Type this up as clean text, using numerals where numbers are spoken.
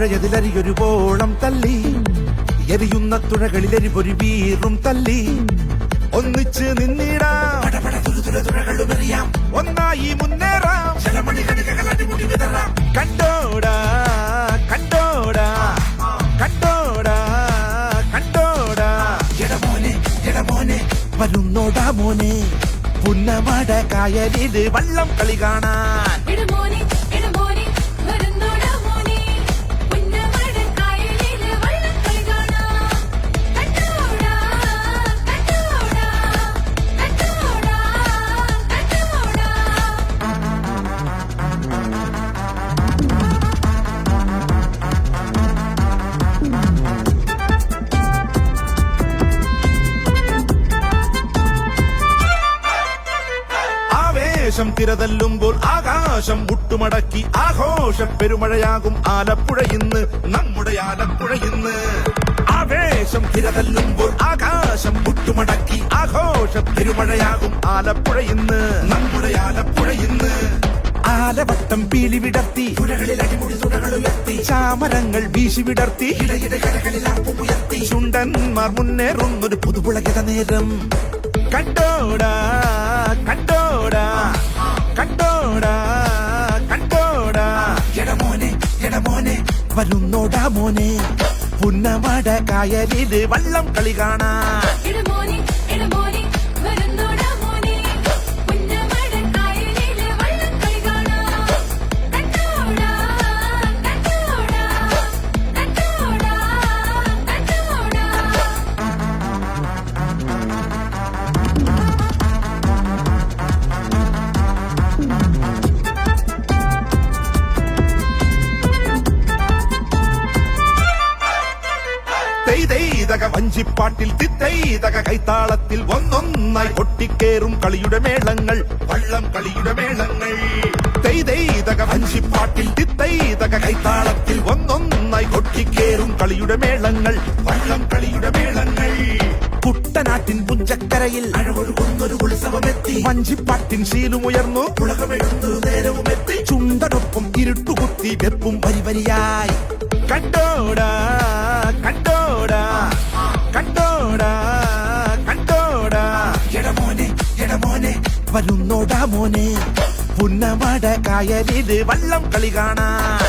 പുഴയതിലരിയൊരു പോളം തല്ലി, എരിയുന്ന തുഴകളിലെരിപൊരു വീറും തല്ലി. ഒന്നിച്ച് നിന്നിടാം, ഒന്നായി മുന്നേറാം. കണ്ടോടാ കണ്ടോടാ കണ്ടോടാ കണ്ടോടാ, എടമോനെ വരുന്നോടാ മോനെ, പുന്നമട കായലില് വള്ളം കളി കാണാൻ. തിരതല്ലുമ്പോൾ ആകാശം മുട്ടുമടക്കി ആഘോഷ പെരുമഴയാകും ആലപ്പുഴ ഇന്ന്, നമ്മുടെ ആലപ്പുഴ ഇന്ന്. ആവേശം തിരതല്ലുമ്പോൾ ആകാശം മുട്ടുമടക്കി ആഘോഷ പെരുമഴയാകും ആലപ്പുഴ ഇന്ന്, നമ്മുടെ ആലപ്പുഴ ഇന്ന്. ആലവട്ടം പീലി വിടർത്തി, ചാമരങ്ങൾ വീശി വിടർത്തി, ചുണ്ടന്മാർ മുന്നേറുന്നൊരു പുതുപുളകത നേരം. കണ്ടോടാ കണ്ടോടാ കണ്ടോടാ കണ്ടോടാ, എടമോനെ വരുന്നോടാ മോനെ, പുന്നമട കായലില് വള്ളം കളി കാണാൻ. വഞ്ചിപ്പാട്ടിൽ തിത്തൈതക കൈത്താളത്തിൽ ഒന്നൊന്നായി കൊട്ടിക്കേറും കളിയുടെ മേളങ്ങൾ, വള്ളം കളിയുടെ മേളങ്ങൾ. തെയ്തൈതക വഞ്ചിപ്പാട്ടിൽ തിത്തൈതക കൈത്താളത്തിൽ ഒന്നൊന്നായി കൊട്ടിക്കേറും കളിയുടെ മേളങ്ങൾ, വള്ളം കളിയുടെ മേളങ്ങൾ. കുട്ടനാട്ടിൻ പുഞ്ചക്കരയിൽ അഴകൊഴുകുന്നൊരു ഉത്സവമെത്തി, വഞ്ചിപ്പാട്ടിൻ ശീലുമുയർന്നു ഉലകമെഴുന്നൊരു നേരവുമെത്തി. ചുണ്ടനൊപ്പം ഇരുട്ടുകുത്തി വെപ്പും വരിവരിയായി. കണ്ടോടാ കണ്ടോടാ കണ്ടോടാ കണ്ടോടാ, എടമോനെ വരുന്നോടാ മോനെ, പുന്നമട കായലില് വള്ളം കളി കാണാൻ.